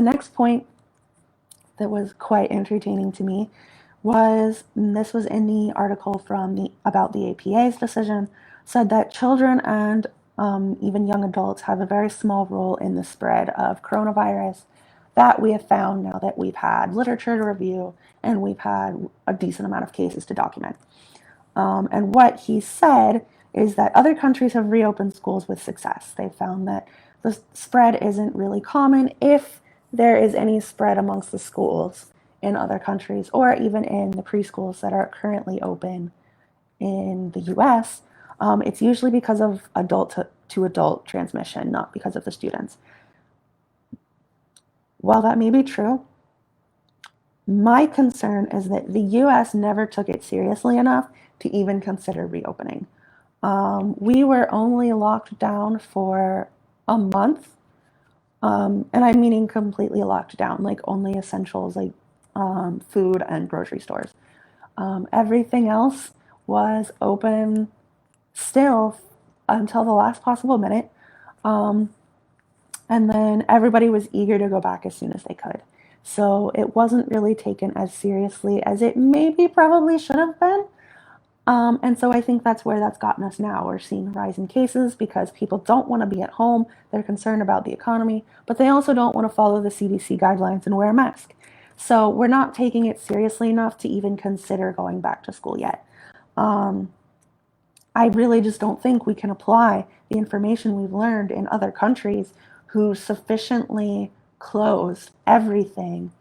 next point that was quite entertaining to me was, and this was in the article about the APA's decision, said that children and even young adults have a very small role in the spread of coronavirus. That we have found now that we've had literature to review and we've had a decent amount of cases to document. And what he said is that other countries have reopened schools with success. They found that the spread isn't really common if there is any spread amongst the schools in other countries, or even in the preschools that are currently open in the US. It's usually because of adult to adult transmission, not because of the students. While that may be true, my concern is that the US never took it seriously enough to even consider reopening. We were only locked down for a month, and I'm meaning completely locked down, like only essentials like food and grocery stores. Everything else was open still until the last possible minute. And then everybody was eager to go back as soon as they could. So it wasn't really taken as seriously as it maybe probably should have been. And so I think that's where that's gotten us now. We're seeing a rise in cases because people don't want to be at home. They're concerned about the economy, but they also don't want to follow the CDC guidelines and wear a mask. So we're not taking it seriously enough to even consider going back to school yet. I really just don't think we can apply the information we've learned in other countries who sufficiently closed everything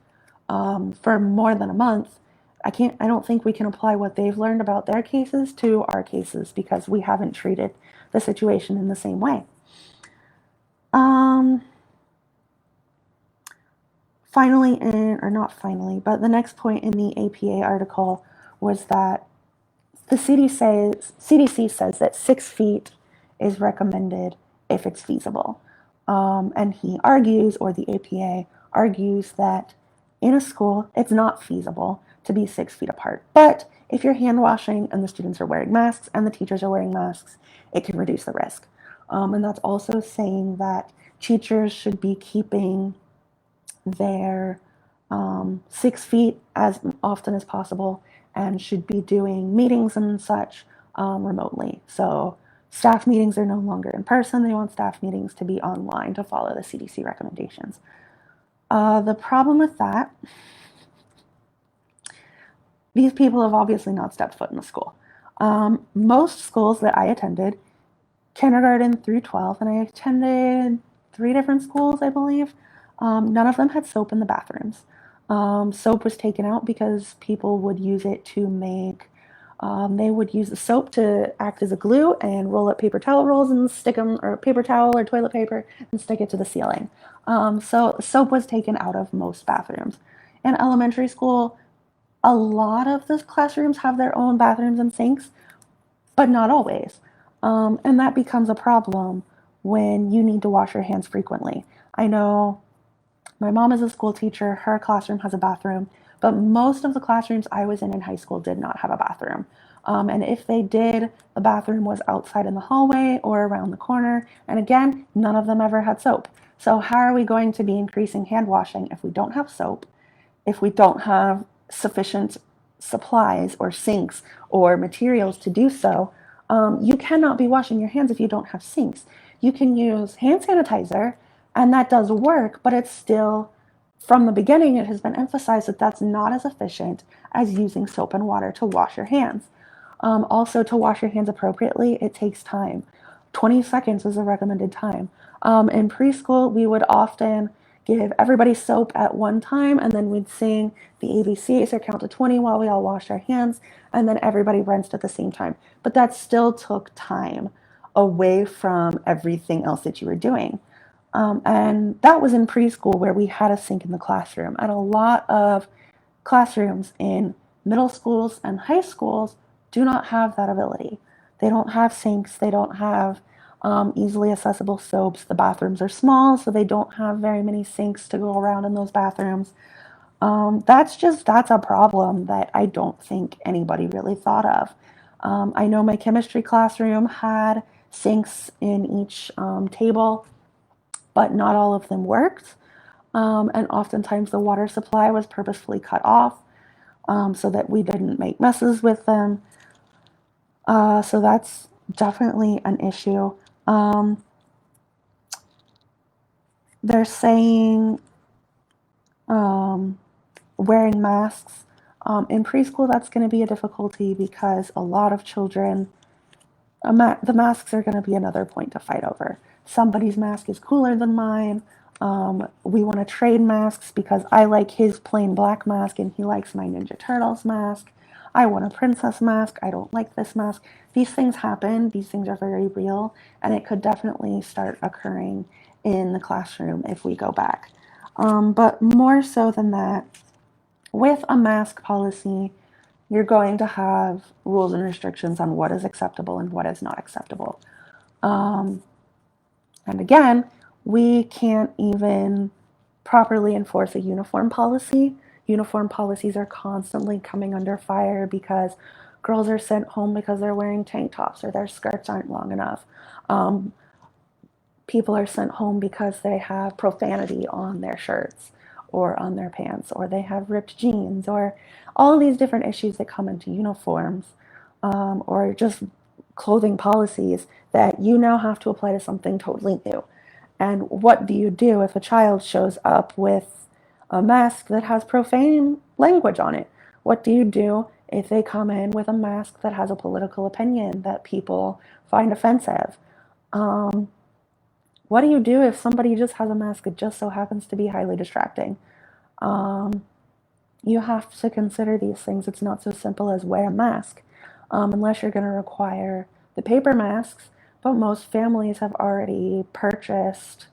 for more than a month. I don't think we can apply what they've learned about their cases to our cases because we haven't treated the situation in the same way. Finally, or not finally, but the next point in the APA article was that the CDC says that 6 feet is recommended if it's feasible. And he argues, or the APA argues, that in a school, it's not feasible to be 6 feet apart. But if you're hand washing and the students are wearing masks and the teachers are wearing masks, it can reduce the risk. And that's also saying that teachers should be keeping their 6 feet as often as possible and should be doing meetings and such remotely. So staff meetings are no longer in person. They want staff meetings to be online to follow the CDC recommendations. The problem with that, these people have obviously not stepped foot in a school. Most schools that I attended, kindergarten through 12, and I attended 3 different schools, I believe, none of them had soap in the bathrooms. Soap was taken out because people would use it to make, they would use the soap to act as a glue and roll up paper towel rolls and stick them, or paper towel or toilet paper, and stick it to the ceiling. So soap was taken out of most bathrooms. In elementary school, a lot of the classrooms have their own bathrooms and sinks, but not always. And that becomes a problem when you need to wash your hands frequently. I know my mom is a school teacher, her classroom has a bathroom, but most of the classrooms I was in high school did not have a bathroom. And if they did, the bathroom was outside in the hallway or around the corner. And again, none of them ever had soap. So how are we going to be increasing hand washing if we don't have soap, if we don't have sufficient supplies or sinks or materials to do so? You cannot be washing your hands if you don't have sinks. You can use hand sanitizer, and that does work, but it's still, from the beginning, it has been emphasized that that's not as efficient as using soap and water to wash your hands. Also, to wash your hands appropriately, it takes time. 20 seconds is a recommended time. In preschool, we would often give everybody soap at one time, and then we'd sing the ABCs or count to 20 while we all washed our hands, and then everybody rinsed at the same time. But that still took time away from everything else that you were doing. And that was in preschool where we had a sink in the classroom. And a lot of classrooms in middle schools and high schools do not have that ability. They don't have sinks. They don't have easily accessible soaps. The bathrooms are small, so they don't have very many sinks to go around in those bathrooms. That's a problem that I don't think anybody really thought of. I know my chemistry classroom had sinks in each table, but not all of them worked. And oftentimes the water supply was purposefully cut off so that we didn't make messes with them. So that's definitely an issue. Um, they're saying um, wearing masks. In preschool, that's going to be a difficulty because a lot of children, the masks are going to be another point to fight over. Somebody's mask is cooler than mine. We want to trade masks because I like his plain black mask and he likes my Ninja Turtles mask. I want a princess mask. I don't like this mask. These things happen. These things are very real, and it could definitely start occurring in the classroom if we go back. But more so than that, with a mask policy, you're going to have rules and restrictions on what is acceptable and what is not acceptable. Um, and again, we can't even properly enforce a uniform policy. Uniform policies are constantly coming under fire because girls are sent home because they're wearing tank tops or their skirts aren't long enough. Um, People are sent home because they have profanity on their shirts or on their pants, or they have ripped jeans, or all these different issues that come into uniforms, or just clothing policies that you now have to apply to something totally new. And what do you do if a child shows up with a mask that has profane language on it? What do you do if they come in with a mask that has a political opinion that people find offensive? Um, what do you do if somebody just has a mask that just so happens to be highly distracting? Um, you have to consider these things. It's not so simple as wear a mask, unless you're going to require the paper masks. But most families have already purchased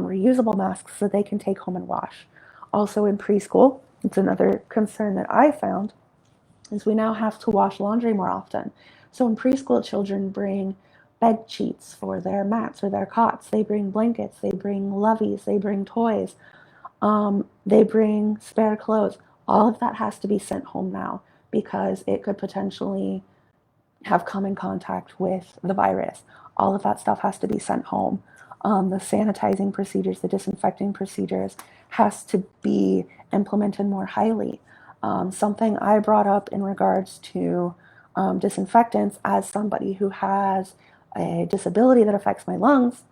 reusable masks that they can take home and wash. Also in preschool, it's another concern that I found is we now have to wash laundry more often. So in preschool, children bring bed sheets for their mats or their cots. They bring blankets. They bring loveys. They bring toys. They bring spare clothes. All of that has to be sent home now because it could potentially have come in contact with the virus. All of that stuff has to be sent home. The sanitizing procedures, the disinfecting procedures has to be implemented more highly. Something I brought up in regards to disinfectants as somebody who has a disability that affects my lungs,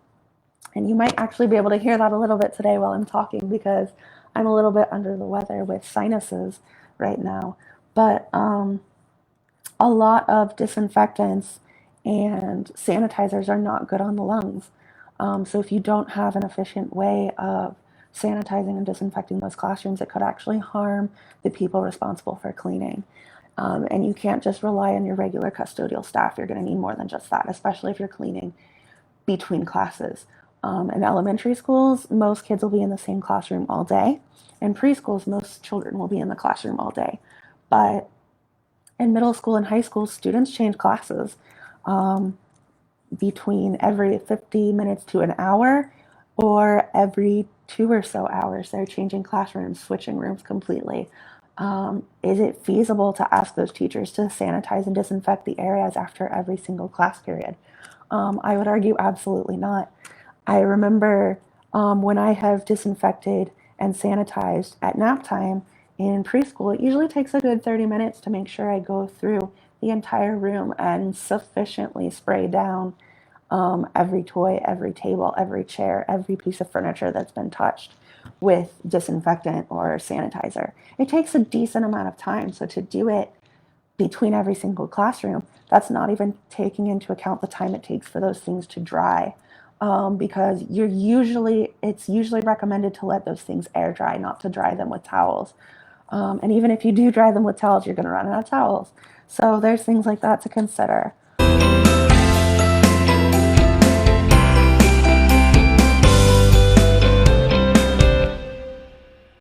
and you might actually be able to hear that a little bit today while I'm talking because I'm a little bit under the weather with sinuses right now. But a lot of disinfectants and sanitizers are not good on the lungs. So if you don't have an efficient way of sanitizing and disinfecting those classrooms, it could actually harm the people responsible for cleaning. And you can't just rely on your regular custodial staff. You're going to need more than just that, especially if you're cleaning between classes. In elementary schools, most kids will be in the same classroom all day. In preschools, most children will be in the classroom all day. But in middle school and high school, students change classes between every 50 minutes to an hour or every 2 or so hours. They're changing classrooms, switching rooms completely. Is it feasible to ask those teachers to sanitize and disinfect the areas after every single class period? I would argue absolutely not. I remember when I have disinfected and sanitized at nap time in preschool, it usually takes a good 30 minutes to make sure I go through the entire room and sufficiently spray down every toy, every table, every chair, every piece of furniture that's been touched with disinfectant or sanitizer. It takes a decent amount of time. So to do it between every single classroom, that's not even taking into account the time it takes for those things to dry. Because it's usually recommended to let those things air dry, not to dry them with towels. And even if you do dry them with towels, you're going to run out of towels. So there's things like that to consider.